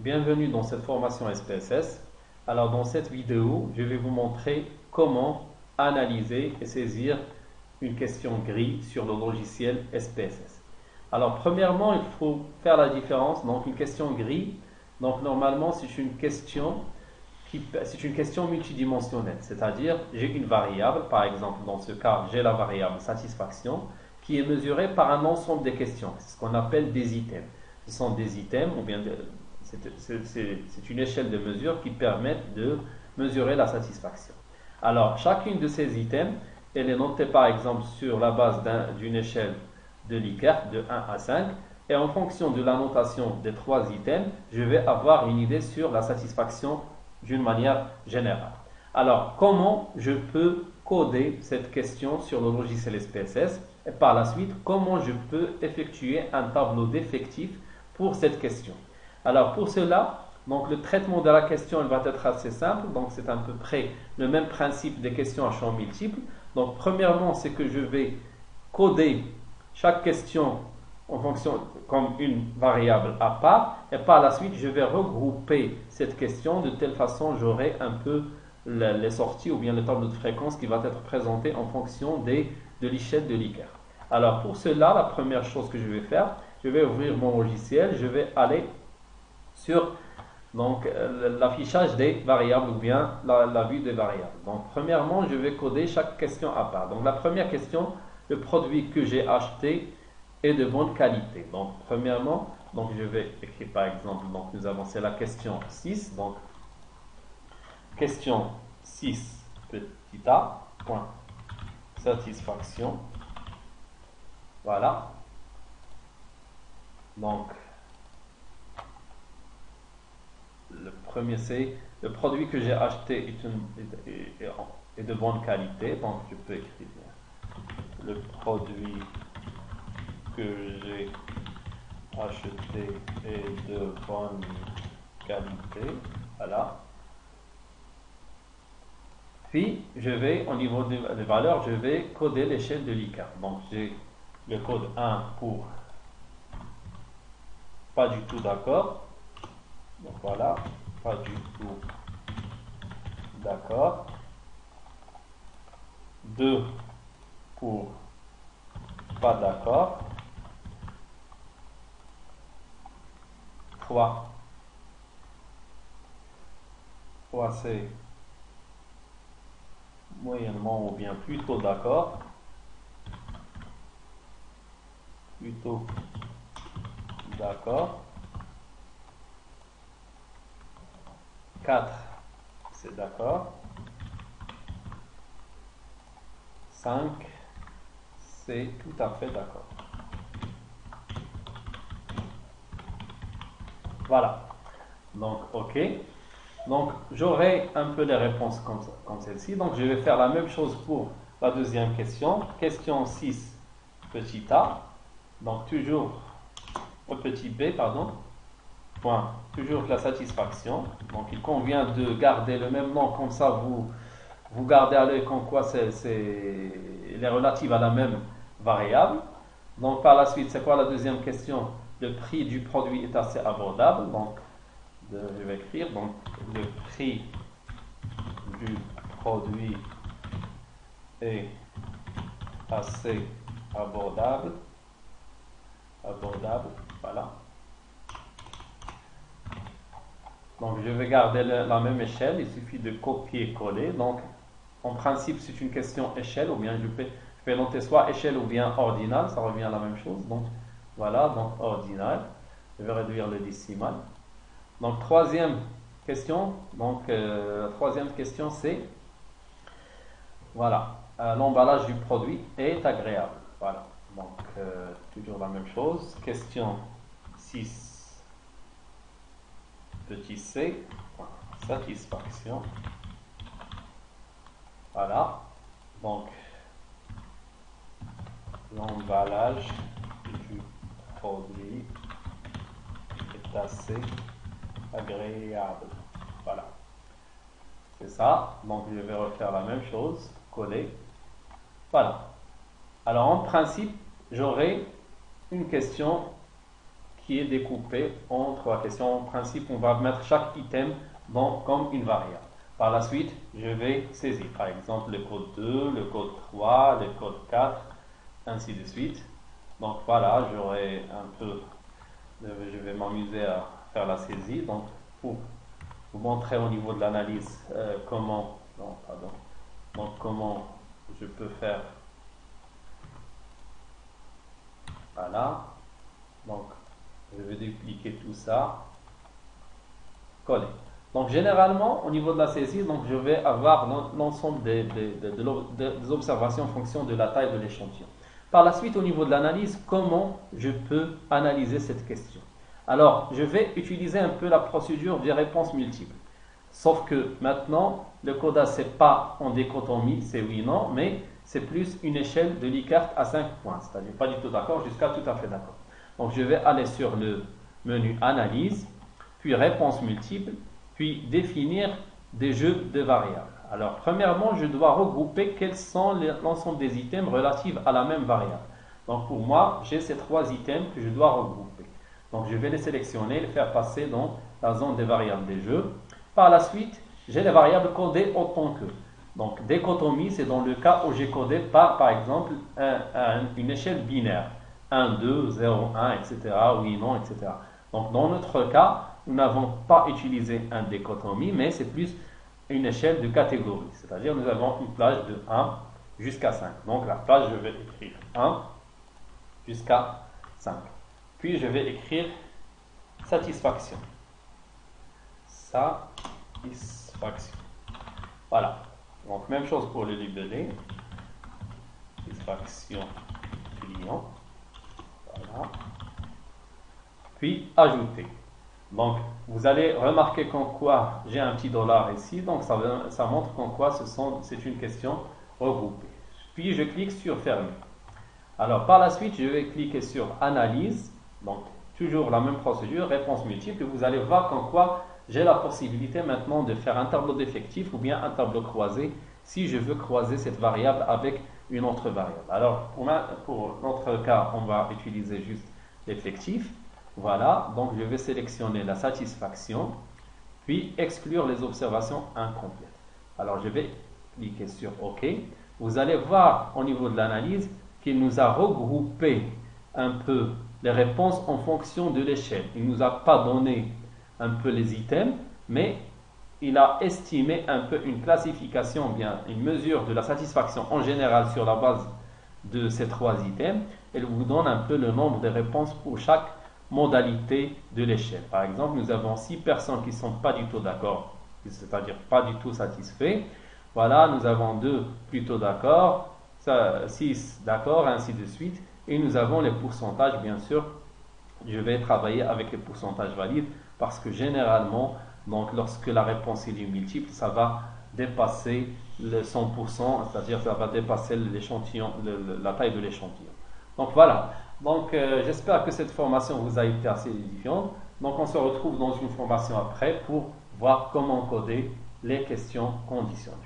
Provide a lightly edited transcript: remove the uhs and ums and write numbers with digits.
Bienvenue dans cette formation SPSS. Alors dans cette vidéo, je vais vous montrer comment analyser et saisir une question grille sur le logiciel SPSS. Alors premièrement, il faut faire la différence. Donc une question grille, donc normalement c'est une question multidimensionnelle, c'est-à-dire j'ai une variable, par exemple dans ce cas j'ai la variable satisfaction qui est mesurée par un ensemble de questions, c'est ce qu'on appelle des items. Ce sont des items ou bien c'est une échelle de mesure qui permettent de mesurer la satisfaction. Alors chacune de ces items, elle est notée par exemple sur la base d'une échelle de Likert de 1 à 5. Et en fonction de la notation des trois items, je vais avoir une idée sur la satisfaction d'une manière générale. Alors, comment je peux coder cette question sur le logiciel SPSS et par la suite, comment je peux effectuer un tableau d'effectifs pour cette question. Alors, pour cela, donc, le traitement de la question va être assez simple. Donc, c'est à peu près le même principe des questions à champ multiple. Donc, premièrement, c'est que je vais coder chaque question en fonction comme une variable à part et par la suite je vais regrouper cette question de telle façon j'aurai un peu les sorties ou bien le tableau de fréquence qui va être présenté en fonction de l'échelle de Likert. Alors pour cela, la première chose que je vais faire, je vais ouvrir mon logiciel, je vais aller sur l'affichage des variables ou bien la vue des variables. Donc premièrement, je vais coder chaque question à part. Donc la première question, le produit que j'ai acheté est de bonne qualité. Donc premièrement, donc je vais écrire par exemple, donc nous avons c'est la question 6. Donc question 6 petit a point satisfaction. Voilà. Donc le premier c'est le produit que j'ai acheté est de bonne qualité. Donc je peux écrire le produit que j'ai acheté est de bonne qualité. Voilà. Puis, je vais, au niveau des valeurs, je vais coder l'échelle de Likert. Donc, j'ai le code 1 pour pas du tout d'accord. Donc, voilà, pas du tout d'accord. 2 pour pas d'accord. 3. 3, c'est moyennement ou bien plutôt d'accord. Plutôt d'accord. 4, c'est d'accord. 5, c'est tout à fait d'accord. Voilà. Donc, OK. Donc, j'aurai un peu les réponses comme celle-ci. Donc, je vais faire la même chose pour la deuxième question. Question 6, petit a. Donc, toujours au petit b, pardon. Point. Toujours la satisfaction. Donc, il convient de garder le même nom. Comme ça, vous gardez à l'œil comme quoi elle est relative à la même variable. Donc, par la suite, c'est quoi la deuxième question? Le prix du produit est assez abordable. Donc, je vais écrire donc le prix du produit est assez abordable, voilà. Donc je vais garder la même échelle, il suffit de copier-coller. Donc en principe c'est une question échelle ou bien je peux noter soit échelle ou bien ordinal, ça revient à la même chose. Donc voilà, donc ordinal, je vais réduire le décimal. Donc troisième question, donc troisième question c'est voilà, l'emballage du produit est agréable. Voilà, donc toujours la même chose. Question 6 petit c, satisfaction. Voilà, donc l'emballage du produit est assez agréable. Voilà. C'est ça. Donc je vais refaire la même chose. Coller. Voilà. Alors en principe, j'aurai une question qui est découpé en 3 questions. En principe, on va mettre chaque item comme une variable. Par la suite, je vais saisir, par exemple, le code 2, le code 3, le code 4, ainsi de suite. Donc voilà, j'aurai un peu, je vais m'amuser à faire la saisie. Donc pour vous montrer au niveau de l'analyse comment je peux faire. Voilà. Donc je vais dupliquer tout ça, coller. Donc généralement au niveau de la saisie, donc je vais avoir l'ensemble des observations en fonction de la taille de l'échantillon. Par la suite, au niveau de l'analyse, comment je peux analyser cette question? Alors, je vais utiliser un peu la procédure des réponses multiples. Sauf que maintenant, le codage, ce n'est pas en dichotomie, c'est oui, non, mais c'est plus une échelle de Likert à 5 points. C'est-à-dire pas du tout d'accord jusqu'à tout à fait d'accord. Donc, je vais aller sur le menu Analyse, puis Réponses multiples, puis définir des jeux de variables. Alors, premièrement, je dois regrouper quels sont l'ensemble des items relatifs à la même variable. Donc, pour moi, j'ai ces 3 items que je dois regrouper. Donc, je vais les sélectionner, les faire passer dans la zone des variables des jeux. Par la suite, j'ai les variables codées autant que. Donc, dichotomie, c'est dans le cas où j'ai codé par exemple, une échelle binaire. 1, 2, 0, 1, etc. Oui, non, etc. Donc, dans notre cas, nous n'avons pas utilisé un dichotomie, mais c'est plus une échelle de catégorie. C'est-à-dire, nous avons une plage de 1 jusqu'à 5. Donc, la plage, je vais écrire 1 jusqu'à 5. Puis, je vais écrire satisfaction. Satisfaction. Voilà. Donc, même chose pour le libellé. Satisfaction client. Voilà. Puis, ajouter. Donc, vous allez remarquer qu'en quoi j'ai un petit dollar ici. Donc, ça montre qu'en quoi c'est une question regroupée. Puis, je clique sur fermer. Alors, par la suite, je vais cliquer sur analyse. Donc, toujours la même procédure, réponse multiple. Vous allez voir qu'en quoi j'ai la possibilité maintenant de faire un tableau d'effectifs ou bien un tableau croisé si je veux croiser cette variable avec une autre variable. Alors, pour notre cas, on va utiliser juste l'effectif. Voilà, donc je vais sélectionner la satisfaction, puis exclure les observations incomplètes. Alors, je vais cliquer sur OK. Vous allez voir au niveau de l'analyse qu'il nous a regroupé un peu les réponses en fonction de l'échelle. Il ne nous a pas donné un peu les items, mais il a estimé un peu une classification, bien une mesure de la satisfaction en général sur la base de ces 3 items. Elle vous donne un peu le nombre de réponses pour chaque modalité de l'échelle. Par exemple, nous avons 6 personnes qui ne sont pas du tout d'accord, c'est-à-dire pas du tout satisfaits. Voilà, nous avons 2 plutôt d'accord, 6 d'accord, ainsi de suite. Et nous avons les pourcentages, bien sûr. Je vais travailler avec les pourcentages valides parce que généralement, donc lorsque la réponse est multiple, ça va dépasser le 100%, c'est-à-dire ça va dépasser l'échantillon, la taille de l'échantillon. Donc voilà. Donc j'espère que cette formation vous a été assez édifiante. Donc on se retrouve dans une formation après pour voir comment coder les questions conditionnelles.